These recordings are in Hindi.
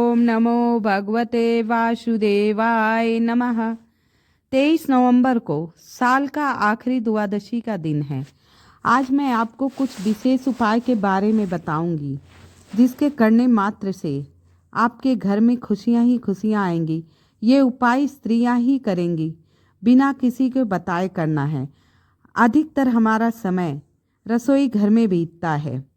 ओम नमो भगवते वासुदेवाय नमः। 23 नवंबर को साल का आखिरी द्वादशी का दिन है। आज मैं आपको कुछ विशेष उपाय के बारे में बताऊंगी, जिसके करने मात्र से आपके घर में खुशियां ही खुशियां आएंगी। ये उपाय स्त्रियां ही करेंगी, बिना किसी को बताए करना है। अधिकतर हमारा समय रसोई घर में बीतता है।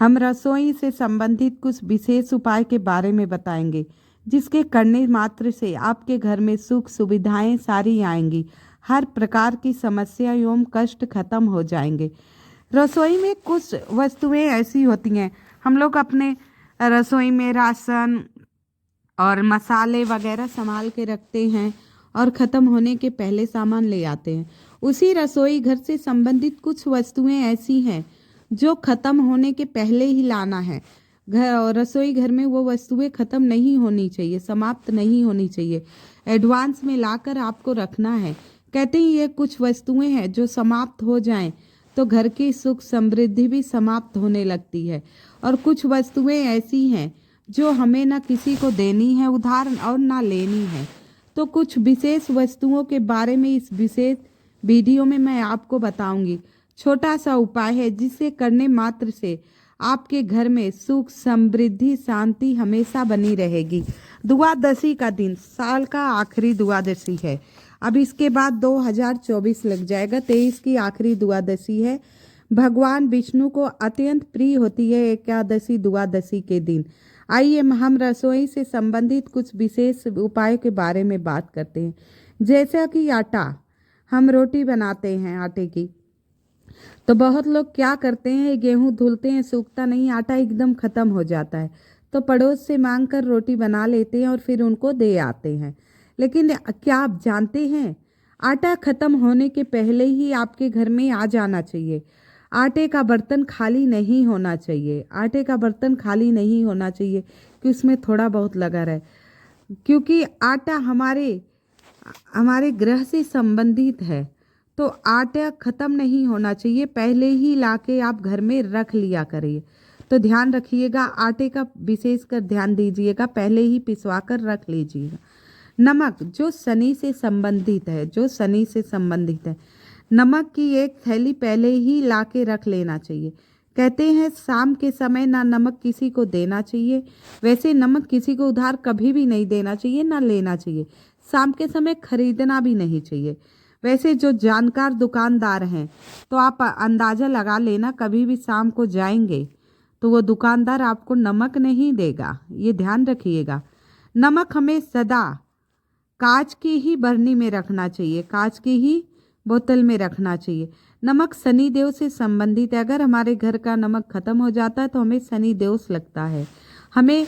हम रसोई से संबंधित कुछ विशेष उपाय के बारे में बताएंगे, जिसके करने मात्र से आपके घर में सुख सुविधाएं सारी आएंगी। हर प्रकार की समस्या एवं कष्ट खत्म हो जाएंगे। रसोई में कुछ वस्तुएं ऐसी होती हैं, हम लोग अपने रसोई में राशन और मसाले वगैरह संभाल के रखते हैं और ख़त्म होने के पहले सामान ले आते हैं। उसी रसोई घर से संबंधित कुछ वस्तुएं ऐसी हैं जो ख़त्म होने के पहले ही लाना है। रसोई घर में वो वस्तुएं ख़त्म नहीं होनी चाहिए, समाप्त नहीं होनी चाहिए। एडवांस में लाकर आपको रखना है। कहते हैं ये कुछ वस्तुएं हैं जो समाप्त हो जाएं तो घर की सुख समृद्धि भी समाप्त होने लगती है। और कुछ वस्तुएं ऐसी हैं जो हमें ना किसी को देनी है उधार और ना लेनी है। तो कुछ विशेष वस्तुओं के बारे में इस विशेष वीडियो में मैं आपको बताऊंगी। छोटा सा उपाय है, जिसे करने मात्र से आपके घर में सुख समृद्धि शांति हमेशा बनी रहेगी। द्वादशी का दिन साल का आखिरी द्वादशी है। अब इसके बाद 2024 लग जाएगा। 23 की आखिरी द्वादशी है। भगवान विष्णु को अत्यंत प्रिय होती है एकादशी द्वादशी के दिन। आइए हम रसोई से संबंधित कुछ विशेष उपायों के बारे में बात करते हैं। जैसा कि आटा, हम रोटी बनाते हैं आटे की, तो बहुत लोग क्या करते हैं, गेहूं धुलते हैं, सूखता नहीं, आटा एकदम ख़त्म हो जाता है, तो पड़ोस से मांग कर रोटी बना लेते हैं और फिर उनको दे आते हैं। लेकिन क्या आप जानते हैं, आटा ख़त्म होने के पहले ही आपके घर में आ जाना चाहिए। आटे का बर्तन खाली नहीं होना चाहिए। आटे का बर्तन खाली नहीं होना चाहिए कि उसमें थोड़ा बहुत लगा रहे, क्योंकि आटा हमारे ग्रह से संबंधित है। तो आटा ख़त्म नहीं होना चाहिए, पहले ही लाके आप घर में रख लिया करिए। तो ध्यान रखिएगा, आटे का विशेषकर ध्यान दीजिएगा, पहले ही पिसवा कर रख लीजिएगा। नमक जो शनि से संबंधित है, नमक की एक थैली पहले ही लाके रख लेना चाहिए। कहते हैं शाम के समय ना नमक किसी को देना चाहिए। वैसे नमक किसी को उधार कभी भी नहीं देना चाहिए, ना लेना चाहिए। शाम के समय खरीदना भी नहीं चाहिए। वैसे जो जानकार दुकानदार हैं, तो आप अंदाज़ा लगा लेना, कभी भी शाम को जाएंगे तो वो दुकानदार आपको नमक नहीं देगा, ये ध्यान रखिएगा। नमक हमें सदा कांच की ही बरनी में रखना चाहिए, कांच की ही बोतल में रखना चाहिए। नमक शनि देव से संबंधित है। अगर हमारे घर का नमक खत्म हो जाता है तो हमें शनि दोष लगता है। हमें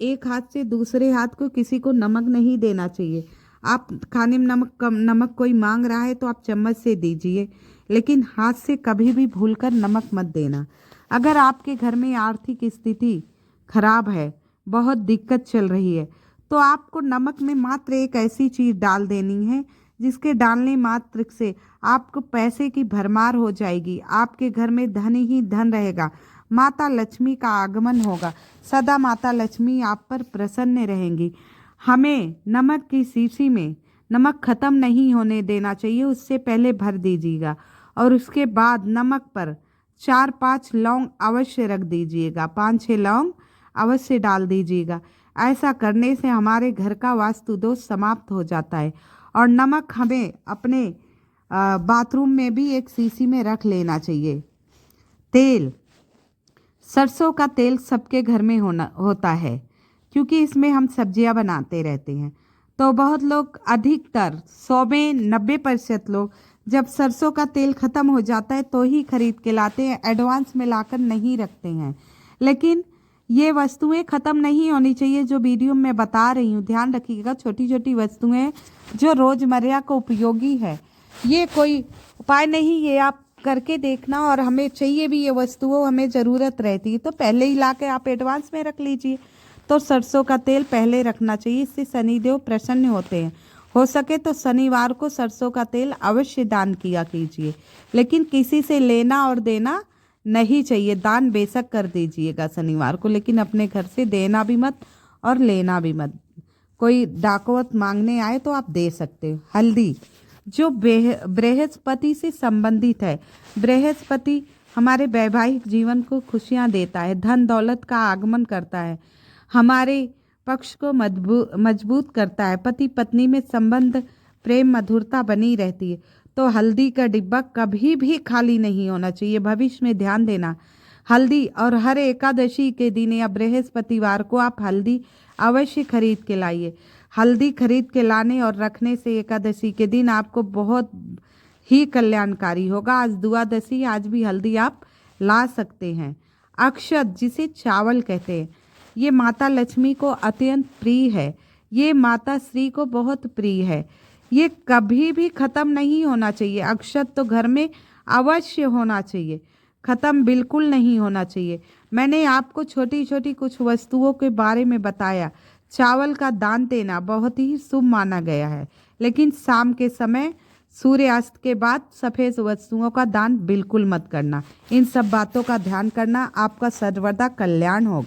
एक हाथ से दूसरे हाथ को किसी को नमक नहीं देना चाहिए। आप खाने में नमक कोई मांग रहा है तो आप चम्मच से दीजिए, लेकिन हाथ से कभी भी भूलकर नमक मत देना। अगर आपके घर में आर्थिक स्थिति खराब है, बहुत दिक्कत चल रही है, तो आपको नमक में मात्र एक ऐसी चीज़ डाल देनी है जिसके डालने मात्र से आपको पैसे की भरमार हो जाएगी। आपके घर में धन ही धन रहेगा। माता लक्ष्मी का आगमन होगा। सदा माता लक्ष्मी आप पर प्रसन्न रहेंगी। हमें नमक की शीशी में नमक ख़त्म नहीं होने देना चाहिए, उससे पहले भर दीजिएगा। और उसके बाद नमक पर 4-5 लौंग अवश्य रख दीजिएगा, 5-6 लौंग अवश्य डाल दीजिएगा। ऐसा करने से हमारे घर का वास्तु दोष समाप्त हो जाता है। और नमक हमें अपने बाथरूम में भी एक शीशी में रख लेना चाहिए। तेल, सरसों का तेल सबके घर में होता है, क्योंकि इसमें हम सब्जियां बनाते रहते हैं। तो बहुत लोग, अधिकतर 100 में 90% लोग जब सरसों का तेल ख़त्म हो जाता है तो ही खरीद के लाते हैं, एडवांस में लाकर नहीं रखते हैं। लेकिन ये वस्तुएं ख़त्म नहीं होनी चाहिए जो वीडियो में बता रही हूँ। ध्यान रखिएगा, छोटी छोटी वस्तुएं जो रोज़मर्रा को उपयोगी है। ये कोई उपाय नहीं, ये आप करके देखना। और हमें चाहिए भी ये वस्तुओं, हमें ज़रूरत रहती है तो पहले ही ला के आप एडवांस में रख लीजिए। तो सरसों का तेल पहले रखना चाहिए, इससे शनिदेव प्रसन्न होते हैं। हो सके तो शनिवार को सरसों का तेल अवश्य दान किया कीजिए, लेकिन किसी से लेना और देना नहीं चाहिए। दान बेशक कर दीजिएगा शनिवार को, लेकिन अपने घर से देना भी मत और लेना भी मत। कोई डाकवत मांगने आए तो आप दे सकते हो। हल्दी जो बृहस्पति से संबंधित है। बृहस्पति हमारे वैवाहिक जीवन को खुशियां देता है, धन दौलत का आगमन करता है, हमारे पक्ष को मजबूत करता है, पति पत्नी में संबंध प्रेम मधुरता बनी रहती है। तो हल्दी का डिब्बा कभी भी खाली नहीं होना चाहिए, भविष्य में ध्यान देना। हल्दी और हर एकादशी के दिन या बृहस्पतिवार को आप हल्दी अवश्य खरीद के लाइए। हल्दी खरीद के लाने और रखने से एकादशी के दिन आपको बहुत ही कल्याणकारी होगा। आज द्वादशी, आज भी हल्दी आप ला सकते हैं। अक्षत जिसे चावल कहते हैं, ये माता लक्ष्मी को अत्यंत प्रिय है, ये माता श्री को बहुत प्रिय है। ये कभी भी खत्म नहीं होना चाहिए। अक्षत तो घर में अवश्य होना चाहिए, खत्म बिल्कुल नहीं होना चाहिए। मैंने आपको छोटी छोटी कुछ वस्तुओं के बारे में बताया। चावल का दान देना बहुत ही शुभ माना गया है, लेकिन शाम के समय सूर्यास्त के बाद सफ़ेद वस्तुओं का दान बिल्कुल मत करना। इन सब बातों का ध्यान करना, आपका सर्वदा कल्याण होगा।